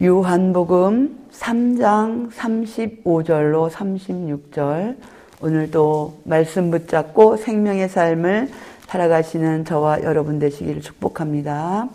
요한복음 3장 35절로 36절, 오늘도 말씀 붙잡고 생명의 삶을 살아가시는 저와 여러분 되시기를 축복합니다.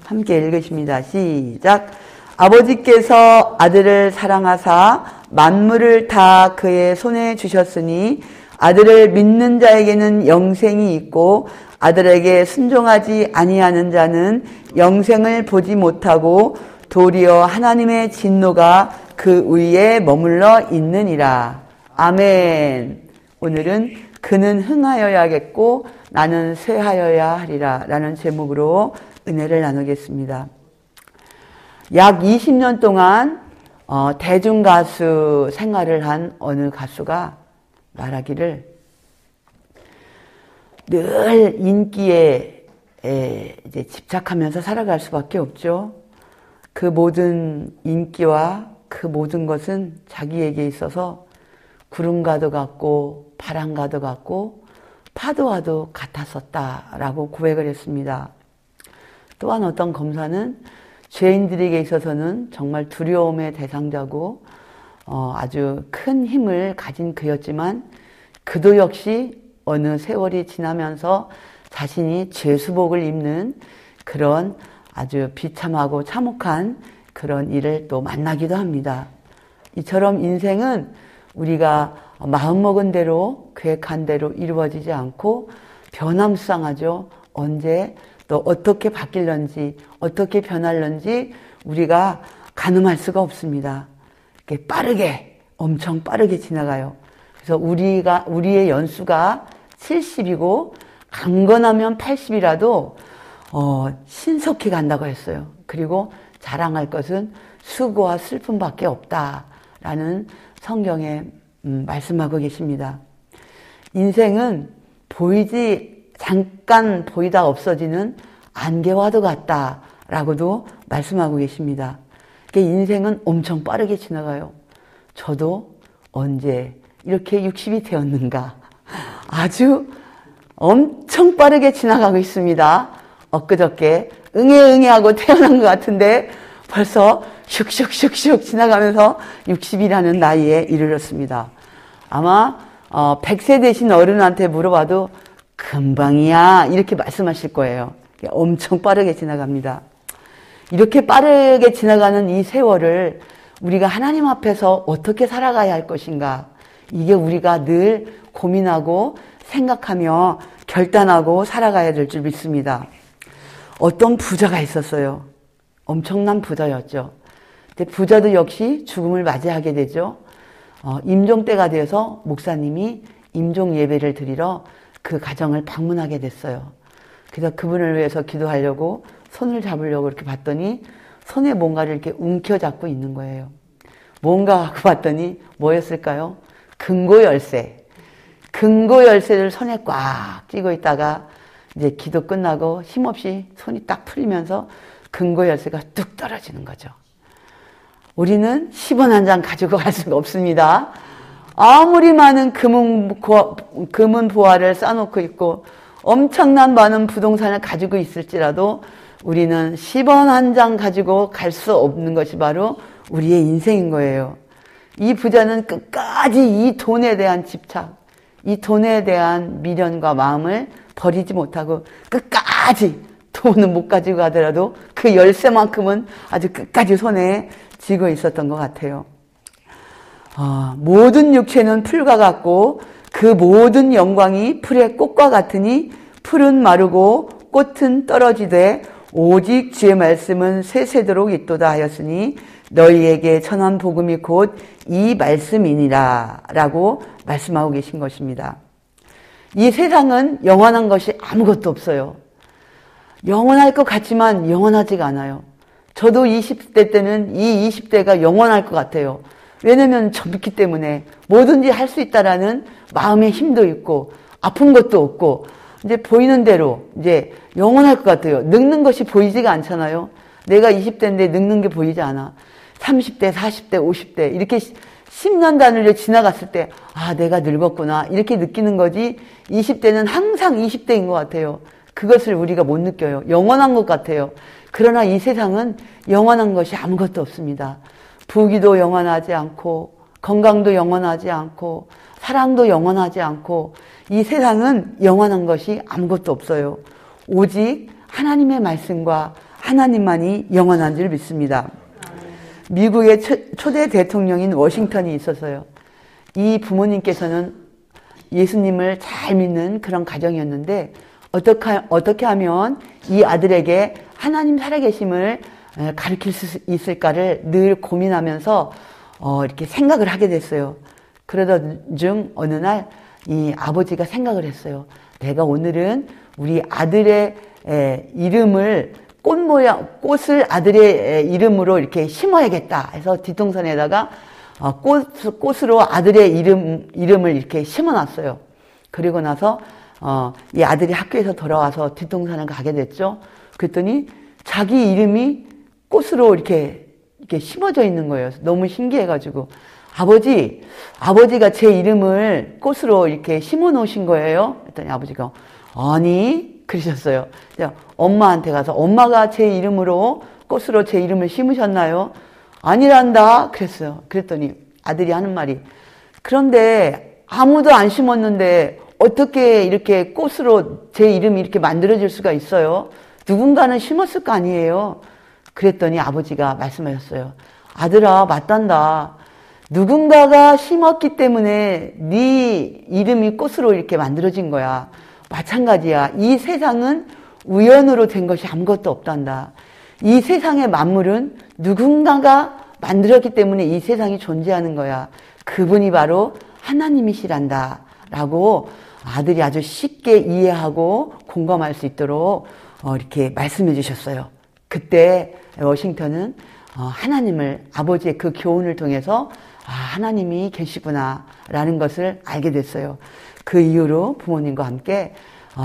함께 읽으십니다. 시작. 아버지께서 아들을 사랑하사 만물을 다 그의 손에 주셨으니 아들을 믿는 자에게는 영생이 있고 아들에게 순종하지 아니하는 자는 영생을 보지 못하고 도리어 하나님의 진노가 그 위에 머물러 있느니라. 아멘. 오늘은 그는 흥하여야겠고 나는 쇠하여야 하리라 라는 제목으로 은혜를 나누겠습니다. 약 20년 동안 대중가수 생활을 한 어느 가수가 말하기를 늘 인기에 이제 집착하면서 살아갈 수밖에 없죠. 그 모든 인기와 그 모든 것은 자기에게 있어서 구름과도 같고 바람과도 같고 파도와도 같았었다라고 고백을 했습니다. 또한 어떤 검사는 죄인들에게 있어서는 정말 두려움의 대상자고 아주 큰 힘을 가진 그였지만 그도 역시 어느 세월이 지나면서 자신이 죄수복을 입는 그런 아주 비참하고 참혹한 그런 일을 또 만나기도 합니다. 이처럼 인생은 우리가 마음먹은 대로 계획한 대로 이루어지지 않고 변함수상하죠. 언제 또 어떻게 바뀔런지 어떻게 변할런지 우리가 가늠할 수가 없습니다. 이렇게 빠르게 엄청 빠르게 지나가요. 그래서 우리의 연수가 70이고 강건하면 80이라도 신속히 간다고 했어요. 그리고 자랑할 것은 수고와 슬픔밖에 없다라는 성경에 말씀하고 계십니다. 인생은 잠깐 보이다 없어지는 안개와도 같다라고도 말씀하고 계십니다. 인생은 엄청 빠르게 지나가요. 저도 언제 이렇게 60이 되었는가. 아주 엄청 빠르게 지나가고 있습니다. 엊그저께 응애 하고 태어난 것 같은데 벌써 슉슉슉슉 지나가면서 60이라는 나이에 이르렀습니다. 아마 100세 되신 어른한테 물어봐도 금방이야 이렇게 말씀하실 거예요. 엄청 빠르게 지나갑니다. 이렇게 빠르게 지나가는 이 세월을 우리가 하나님 앞에서 어떻게 살아가야 할 것인가, 이게 우리가 늘 고민하고 생각하며 결단하고 살아가야 될 줄 믿습니다. 어떤 부자가 있었어요. 엄청난 부자였죠. 근데 부자도 역시 죽음을 맞이하게 되죠. 임종 때가 되어서 목사님이 임종 예배를 드리러 그 가정을 방문하게 됐어요. 그래서 그분을 위해서 기도하려고 손을 잡으려고 이렇게 봤더니 손에 뭔가를 이렇게 움켜잡고 있는 거예요. 뭔가 하고 봤더니 뭐였을까요? 금고 열쇠. 금고 열쇠를 손에 꽉 쥐고 있다가 이제 기도 끝나고 힘없이 손이 딱 풀리면서 금고 열쇠가 뚝 떨어지는 거죠. 우리는 10원 한 장 가지고 갈 수가 없습니다. 아무리 많은 금은 보화를 쌓아놓고 있고 엄청난 많은 부동산을 가지고 있을지라도 우리는 10원 한 장 가지고 갈 수 없는 것이 바로 우리의 인생인 거예요. 이 부자는 끝까지 이 돈에 대한 집착, 이 돈에 대한 미련과 마음을 버리지 못하고 끝까지 돈은 못 가지고 가더라도 그 열쇠만큼은 아주 끝까지 손에 쥐고 있었던 것 같아요. 모든 육체는 풀과 같고 그 모든 영광이 풀의 꽃과 같으니 풀은 마르고 꽃은 떨어지되 오직 주의 말씀은 세세도록 있도다 하였으니 너희에게 전한 복음이 곧 이 말씀이니라 라고 말씀하고 계신 것입니다. 이 세상은 영원한 것이 아무것도 없어요. 영원할 것 같지만 영원하지가 않아요. 저도 20대 때는 이 20대가 영원할 것 같아요. 왜냐면 젊기 때문에 뭐든지 할 수 있다라는 마음의 힘도 있고 아픈 것도 없고 이제 보이는 대로 이제 영원할 것 같아요. 늙는 것이 보이지가 않잖아요. 내가 20대인데 늙는 게 보이지 않아. 30대, 40대, 50대 이렇게 10년 단위로 지나갔을 때 내가 늙었구나 이렇게 느끼는 거지 20대는 항상 20대인 것 같아요. 그것을 우리가 못 느껴요. 영원한 것 같아요. 그러나 이 세상은 영원한 것이 아무것도 없습니다. 부귀도 영원하지 않고 건강도 영원하지 않고 사랑도 영원하지 않고 이 세상은 영원한 것이 아무것도 없어요. 오직 하나님의 말씀과 하나님만이 영원한 줄 믿습니다. 미국의 초대 대통령인 워싱턴이 있어서요. 이 부모님께서는 예수님을 잘 믿는 그런 가정이었는데 어떻게 하면 이 아들에게 하나님 살아계심을 가르칠 수 있을까를 늘 고민하면서 이렇게 생각을 하게 됐어요. 그러던 중 어느 날 이 아버지가 생각을 했어요. 내가 오늘은 우리 아들의 이름을 꽃을 아들의 이름으로 이렇게 심어야겠다 해서 뒷동산에다가 꽃으로 아들의 이름을 이렇게 심어놨어요. 그리고 나서 이 아들이 학교에서 돌아와서 뒷동산을 가게 됐죠. 그랬더니 자기 이름이 꽃으로 이렇게 심어져 있는 거예요. 너무 신기해가지고 아버지가 제 이름을 꽃으로 이렇게 심어 놓으신 거예요. 그랬더니 아버지가 아니 그러셨어요. 엄마한테 가서 엄마가 제 이름으로 꽃으로 제 이름을 심으셨나요? 아니란다 그랬어요. 그랬더니 아들이 하는 말이 그런데 아무도 안 심었는데 어떻게 이렇게 꽃으로 제 이름이 이렇게 만들어질 수가 있어요? 누군가는 심었을 거 아니에요. 그랬더니 아버지가 말씀하셨어요. 아들아 맞단다. 누군가가 심었기 때문에 네 이름이 꽃으로 이렇게 만들어진 거야. 마찬가지야. 이 세상은 우연으로 된 것이 아무것도 없단다. 이 세상의 만물은 누군가가 만들었기 때문에 이 세상이 존재하는 거야. 그분이 바로 하나님이시란다. 라고 아들이 아주 쉽게 이해하고 공감할 수 있도록 이렇게 말씀해 주셨어요. 그때 워싱턴은 하나님을 아버지의 그 교훈을 통해서 하나님이 계시구나 라는 것을 알게 됐어요. 그 이후로 부모님과 함께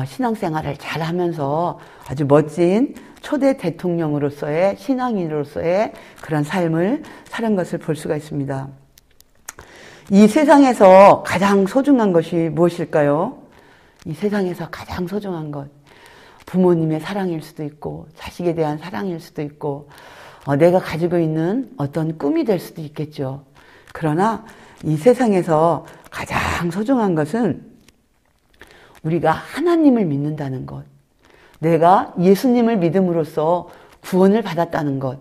신앙생활을 잘 하면서 아주 멋진 초대 대통령으로서의 신앙인으로서의 그런 삶을 사는 것을 볼 수가 있습니다. 이 세상에서 가장 소중한 것이 무엇일까요? 이 세상에서 가장 소중한 것. 부모님의 사랑일 수도 있고 자식에 대한 사랑일 수도 있고 내가 가지고 있는 어떤 꿈이 될 수도 있겠죠. 그러나 이 세상에서 가장 소중한 것은 우리가 하나님을 믿는다는 것. 내가 예수님을 믿음으로써 구원을 받았다는 것.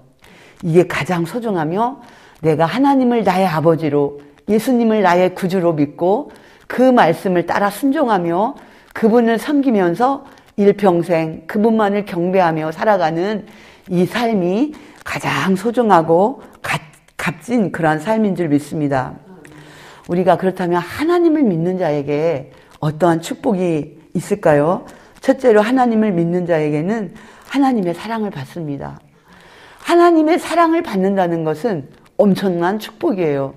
이게 가장 소중하며 내가 하나님을 나의 아버지로 예수님을 나의 구주로 믿고 그 말씀을 따라 순종하며 그분을 섬기면서 일평생 그분만을 경배하며 살아가는 이 삶이 가장 소중하고 값진 그러한 삶인 줄 믿습니다. 우리가 그렇다면 하나님을 믿는 자에게 어떠한 축복이 있을까요? 첫째로 하나님을 믿는 자에게는 하나님의 사랑을 받습니다. 하나님의 사랑을 받는다는 것은 엄청난 축복이에요.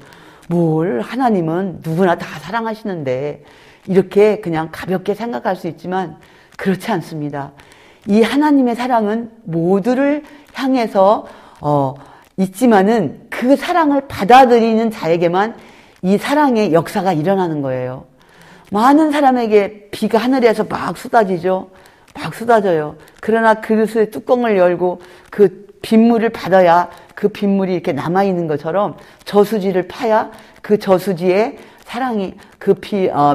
뭘 하나님은 누구나 다 사랑하시는데 이렇게 그냥 가볍게 생각할 수 있지만 그렇지 않습니다. 이 하나님의 사랑은 모두를 향해서 있지만은 그 사랑을 받아들이는 자에게만 이 사랑의 역사가 일어나는 거예요. 많은 사람에게 비가 하늘에서 막 쏟아지죠. 막 쏟아져요. 그러나 그릇의 뚜껑을 열고 그 빗물을 받아야 그 빗물이 이렇게 남아있는 것처럼 저수지를 파야 그 저수지에 사랑이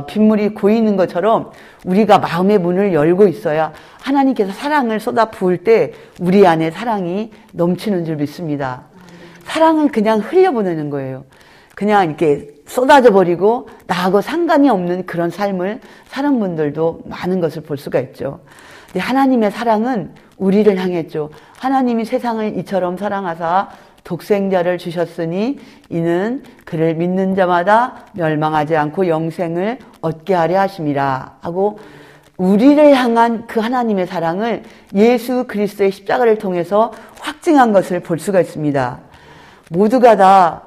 빗물이 고이는 것처럼 우리가 마음의 문을 열고 있어야 하나님께서 사랑을 쏟아 부을 때 우리 안에 사랑이 넘치는 줄 믿습니다. 사랑을 그냥 흘려보내는 거예요. 그냥 이렇게 쏟아져 버리고 나하고 상관이 없는 그런 삶을 사는 분들도 많은 것을 볼 수가 있죠. 근데 하나님의 사랑은 우리를 향했죠. 하나님이 세상을 이처럼 사랑하사 독생자를 주셨으니 이는 그를 믿는 자마다 멸망하지 않고 영생을 얻게 하려 하심이라 하고 우리를 향한 그 하나님의 사랑을 예수 그리스도의 십자가를 통해서 확증한 것을 볼 수가 있습니다. 모두가 다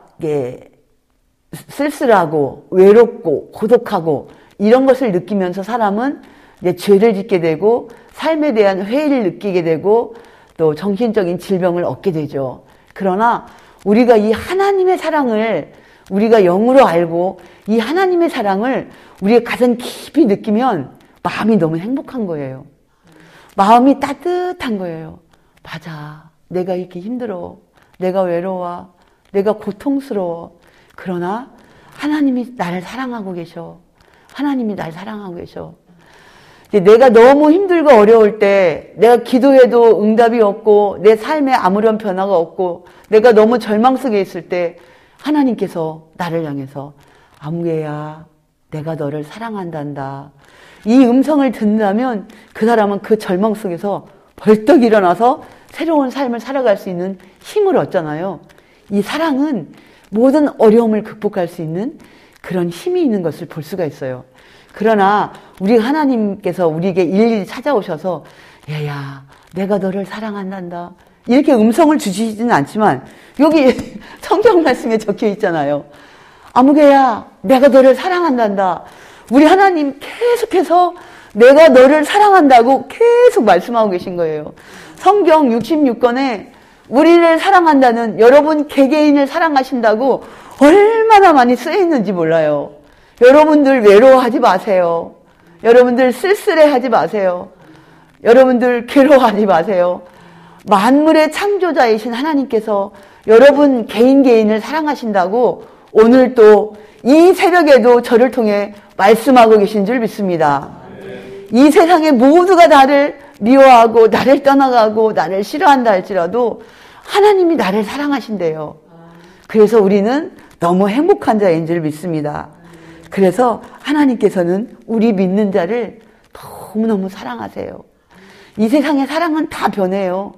쓸쓸하고 외롭고 고독하고 이런 것을 느끼면서 사람은 이제 죄를 짓게 되고 삶에 대한 회의를 느끼게 되고 또 정신적인 질병을 얻게 되죠. 그러나 우리가 이 하나님의 사랑을 우리가 영으로 알고 이 하나님의 사랑을 우리가 가슴 깊이 느끼면 마음이 너무 행복한 거예요. 마음이 따뜻한 거예요. 맞아. 내가 이렇게 힘들어. 내가 외로워. 내가 고통스러워. 그러나 하나님이 나를 사랑하고 계셔. 하나님이 날 사랑하고 계셔. 내가 너무 힘들고 어려울 때, 내가 기도해도 응답이 없고, 내 삶에 아무런 변화가 없고, 내가 너무 절망 속에 있을 때, 하나님께서 나를 향해서, 아무개야, 내가 너를 사랑한단다. 이 음성을 듣는다면, 그 사람은 그 절망 속에서 벌떡 일어나서 새로운 삶을 살아갈 수 있는 힘을 얻잖아요. 이 사랑은 모든 어려움을 극복할 수 있는 그런 힘이 있는 것을 볼 수가 있어요. 그러나 우리 하나님께서 우리에게 일일이 찾아오셔서 얘야 내가 너를 사랑한단다 이렇게 음성을 주시지는 않지만 여기 성경 말씀에 적혀 있잖아요. 아무개야 내가 너를 사랑한단다. 우리 하나님 계속해서 내가 너를 사랑한다고 계속 말씀하고 계신 거예요. 성경 66권에 우리를 사랑한다는 여러분 개개인을 사랑하신다고 얼마나 많이 쓰여 있는지 몰라요. 여러분들 외로워하지 마세요. 여러분들 쓸쓸해하지 마세요. 여러분들 괴로워하지 마세요. 만물의 창조자이신 하나님께서 여러분 개인을 사랑하신다고 오늘 또 이 새벽에도 저를 통해 말씀하고 계신 줄 믿습니다. 이 세상의 모두가 나를 미워하고 나를 떠나가고 나를 싫어한다 할지라도 하나님이 나를 사랑하신대요. 그래서 우리는 너무 행복한 자인 줄 믿습니다. 그래서 하나님께서는 우리 믿는 자를 너무너무 사랑하세요. 이 세상의 사랑은 다 변해요.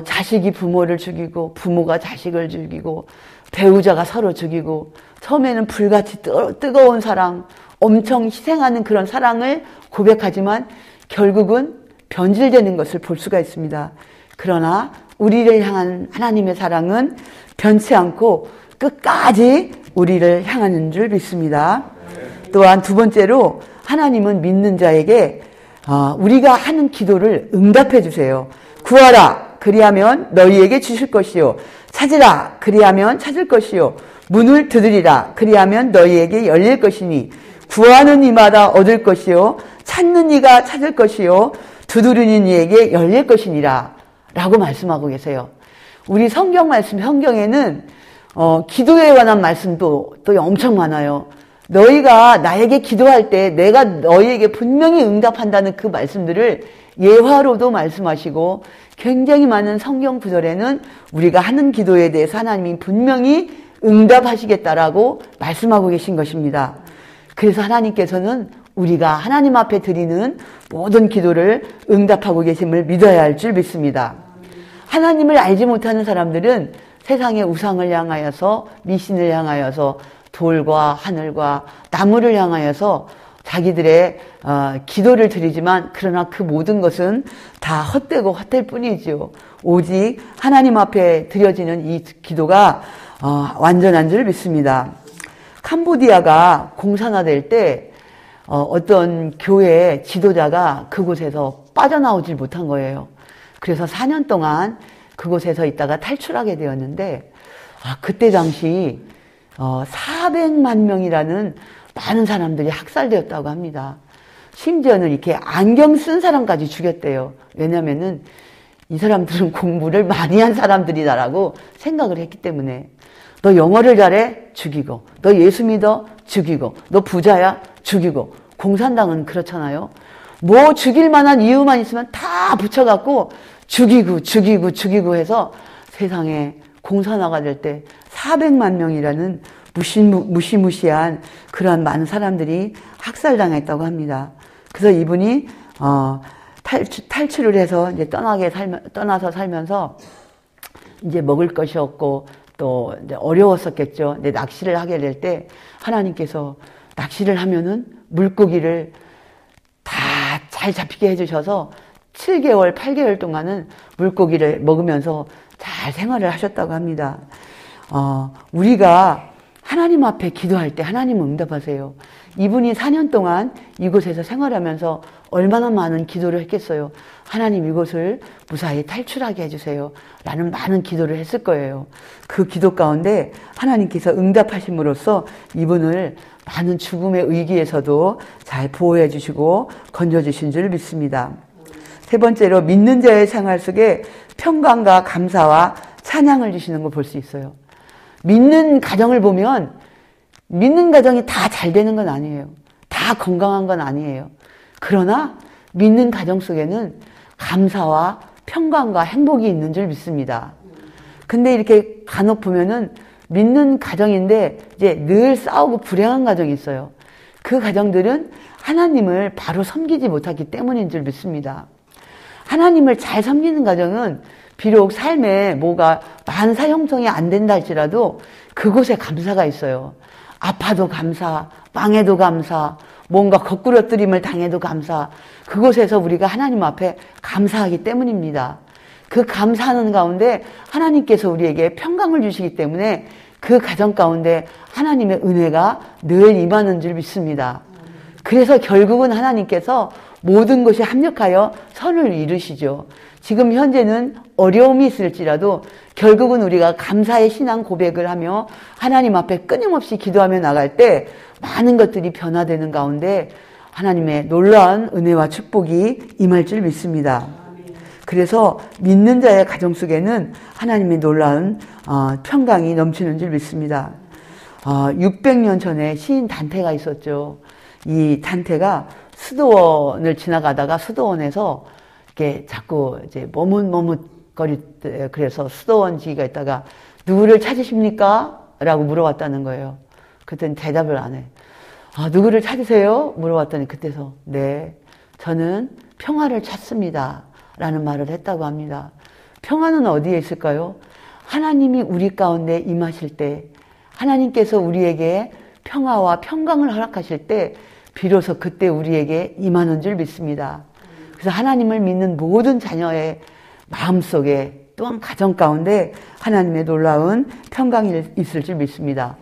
자식이 부모를 죽이고 부모가 자식을 죽이고 배우자가 서로 죽이고 처음에는 불같이 뜨거운 사랑, 엄청 희생하는 그런 사랑을 고백하지만 결국은 변질되는 것을 볼 수가 있습니다. 그러나 우리를 향한 하나님의 사랑은 변치 않고 끝까지 우리를 향하는 줄 믿습니다. 또한 두 번째로 하나님은 믿는 자에게 우리가 하는 기도를 응답해 주세요. 구하라 그리하면 너희에게 주실 것이요 찾으라 그리하면 찾을 것이요 문을 두드리라 그리하면 너희에게 열릴 것이니 구하는 이마다 얻을 것이요 찾는 이가 찾을 것이요 두드리는 이에게 열릴 것이니라 라고 말씀하고 계세요. 우리 성경 말씀 성경에는 기도에 관한 말씀도 또 엄청 많아요. 너희가 나에게 기도할 때 내가 너희에게 분명히 응답한다는 그 말씀들을 예화로도 말씀하시고 굉장히 많은 성경 구절에는 우리가 하는 기도에 대해서 하나님이 분명히 응답하시겠다라고 말씀하고 계신 것입니다. 그래서 하나님께서는 우리가 하나님 앞에 드리는 모든 기도를 응답하고 계심을 믿어야 할 줄 믿습니다. 하나님을 알지 못하는 사람들은 세상의 우상을 향하여서 미신을 향하여서 돌과 하늘과 나무를 향하여서 자기들의 기도를 드리지만 그러나 그 모든 것은 다 헛되고 헛될 뿐이지요. 오직 하나님 앞에 드려지는 이 기도가 완전한 줄 믿습니다. 캄보디아가 공산화될 때 어떤 교회 지도자가 그곳에서 빠져나오질 못한 거예요. 그래서 4년 동안 그곳에서 있다가 탈출하게 되었는데 그때 당시 400만 명이라는 많은 사람들이 학살되었다고 합니다. 심지어는 이렇게 안경 쓴 사람까지 죽였대요. 왜냐면은 이 사람들은 공부를 많이 한 사람들이다라고 생각을 했기 때문에 너 영어를 잘해? 죽이고 너 예수 믿어? 죽이고 너 부자야? 죽이고 공산당은 그렇잖아요. 뭐 죽일 만한 이유만 있으면 다 붙여갖고 죽이고 해서 세상에 공산화가 될 때 400만 명이라는 무시무시한 그러한 많은 사람들이 학살당했다고 합니다. 그래서 이분이 탈출을 해서 이제 떠나서 살면서 이제 먹을 것이 없고 또 이제 어려웠었겠죠. 근데 낚시를 하게 될 때 하나님께서 낚시를 하면은 물고기를 다 잘 잡히게 해주셔서 7개월, 8개월 동안은 물고기를 먹으면서 잘 생활을 하셨다고 합니다. 우리가 하나님 앞에 기도할 때 하나님은 응답하세요. 이분이 4년 동안 이곳에서 생활하면서 얼마나 많은 기도를 했겠어요. 하나님 이곳을 무사히 탈출하게 해주세요. 라는 많은 기도를 했을 거예요. 그 기도 가운데 하나님께서 응답하심으로써 이분을 많은 죽음의 위기에서도 잘 보호해 주시고 건져주신 줄 믿습니다. 세 번째로 믿는 자의 생활 속에 평강과 감사와 찬양을 주시는 걸 볼 수 있어요. 믿는 가정을 보면 믿는 가정이 다 잘 되는 건 아니에요. 다 건강한 건 아니에요. 그러나 믿는 가정 속에는 감사와 평강과 행복이 있는 줄 믿습니다. 근데 이렇게 간혹 보면은 믿는 가정인데 이제 늘 싸우고 불행한 가정이 있어요. 그 가정들은 하나님을 바로 섬기지 못하기 때문인 줄 믿습니다. 하나님을 잘 섬기는 가정은 비록 삶에 뭐가 만사 형성이 안 된다 할지라도 그곳에 감사가 있어요. 아파도 감사, 망해도 감사, 뭔가 거꾸러뜨림을 당해도 감사. 그곳에서 우리가 하나님 앞에 감사하기 때문입니다. 그 감사하는 가운데 하나님께서 우리에게 평강을 주시기 때문에 그 가정 가운데 하나님의 은혜가 늘 임하는 줄 믿습니다. 그래서 결국은 하나님께서 모든 것이 합력하여 선을 이루시죠. 지금 현재는 어려움이 있을지라도 결국은 우리가 감사의 신앙 고백을 하며 하나님 앞에 끊임없이 기도하며 나갈 때 많은 것들이 변화되는 가운데 하나님의 놀라운 은혜와 축복이 임할 줄 믿습니다. 그래서 믿는 자의 가정 속에는 하나님의 놀라운 평강이 넘치는 줄 믿습니다. 600년 전에 시인 단테가 있었죠. 이 단테가 수도원을 지나가다가 수도원에서 이렇게 자꾸 이제 머뭇머뭇거릴 그래서 수도원 지기가 있다가 누구를 찾으십니까? 라고 물어봤다는 거예요. 그때는 대답을 안 해. 누구를 찾으세요? 물어봤더니 그때서 네, 저는 평화를 찾습니다. 라는 말을 했다고 합니다. 평화는 어디에 있을까요? 하나님이 우리 가운데 임하실 때, 하나님께서 우리에게 평화와 평강을 허락하실 때 비로소 그때 우리에게 임하는 줄 믿습니다. 그래서 하나님을 믿는 모든 자녀의 마음속에 또한 가정 가운데 하나님의 놀라운 평강이 있을 줄 믿습니다.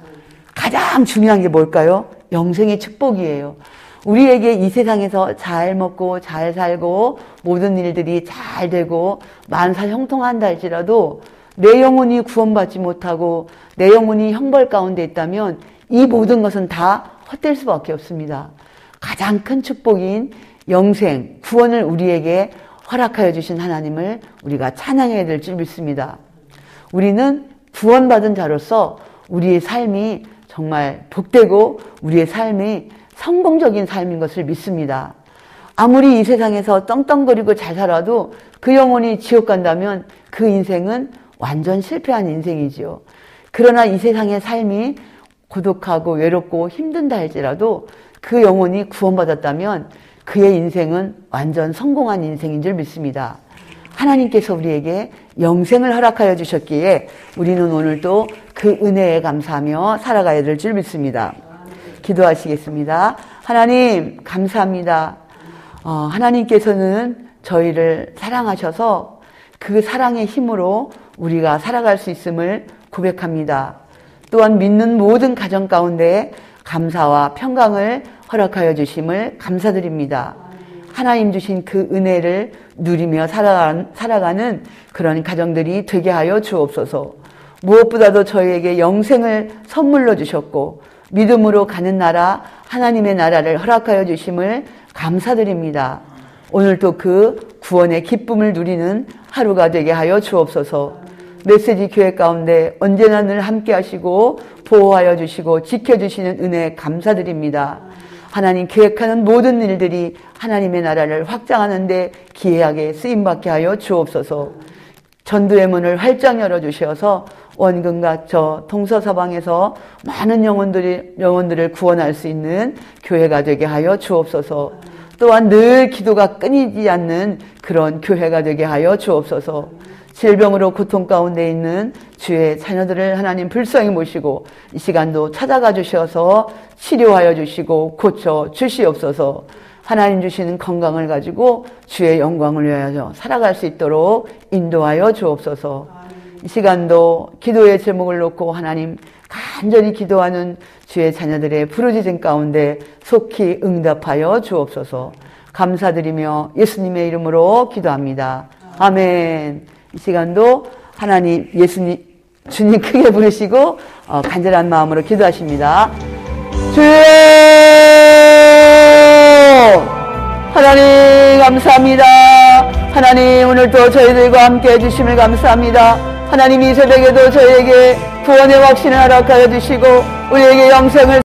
가장 중요한 게 뭘까요? 영생의 축복이에요. 우리에게 이 세상에서 잘 먹고 잘 살고 모든 일들이 잘 되고 만사 형통한다 할지라도 내 영혼이 구원받지 못하고 내 영혼이 형벌 가운데 있다면 이 모든 것은 다 헛될 수밖에 없습니다. 가장 큰 축복인 영생, 구원을 우리에게 허락하여 주신 하나님을 우리가 찬양해야 될 줄 믿습니다. 우리는 구원받은 자로서 우리의 삶이 정말 복되고 우리의 삶이 성공적인 삶인 것을 믿습니다. 아무리 이 세상에서 떵떵거리고 잘 살아도 그 영혼이 지옥 간다면 그 인생은 완전 실패한 인생이지요. 그러나 이 세상의 삶이 고독하고 외롭고 힘든다 할지라도 그 영혼이 구원받았다면 그의 인생은 완전 성공한 인생인 줄 믿습니다. 하나님께서 우리에게 영생을 허락하여 주셨기에 우리는 오늘도 그 은혜에 감사하며 살아가야 될 줄 믿습니다. 기도하시겠습니다. 하나님 감사합니다. 하나님께서는 저희를 사랑하셔서 그 사랑의 힘으로 우리가 살아갈 수 있음을 고백합니다. 또한 믿는 모든 가정 가운데 감사와 평강을 허락하여 주심을 감사드립니다. 하나님 주신 그 은혜를 누리며 살아가는 그런 가정들이 되게 하여 주옵소서. 무엇보다도 저희에게 영생을 선물로 주셨고 믿음으로 가는 나라 하나님의 나라를 허락하여 주심을 감사드립니다. 오늘도 그 구원의 기쁨을 누리는 하루가 되게 하여 주옵소서. 메시지 교회 가운데 언제나 늘 함께 하시고 보호하여 주시고 지켜주시는 은혜 감사드립니다. 하나님 계획하는 모든 일들이 하나님의 나라를 확장하는 데 기회하게 쓰임받게 하여 주옵소서. 전도의 문을 활짝 열어주셔서 원근과 저 동서서방에서 많은 영혼들을 구원할 수 있는 교회가 되게 하여 주옵소서. 또한 늘 기도가 끊이지 않는 그런 교회가 되게 하여 주옵소서. 질병으로 고통 가운데 있는 주의 자녀들을 하나님 불쌍히 모시고 이 시간도 찾아가 주셔서 치료하여 주시고 고쳐 주시옵소서. 하나님 주시는 건강을 가지고 주의 영광을 위하여 살아갈 수 있도록 인도하여 주옵소서. 이 시간도 기도의 제목을 놓고 하나님 간절히 기도하는 주의 자녀들의 부르짖음 가운데 속히 응답하여 주옵소서. 감사드리며 예수님의 이름으로 기도합니다. 아멘. 이 시간도 하나님 예수님 주님 크게 부르시고 간절한 마음으로 기도하십니다. 주여 하나님 감사합니다. 하나님, 오늘도 저희들과 함께 해주심을 감사합니다. 하나님, 이 새벽에도 저희에게 구원의 확신을 허락하여 주시고 우리에게 영생을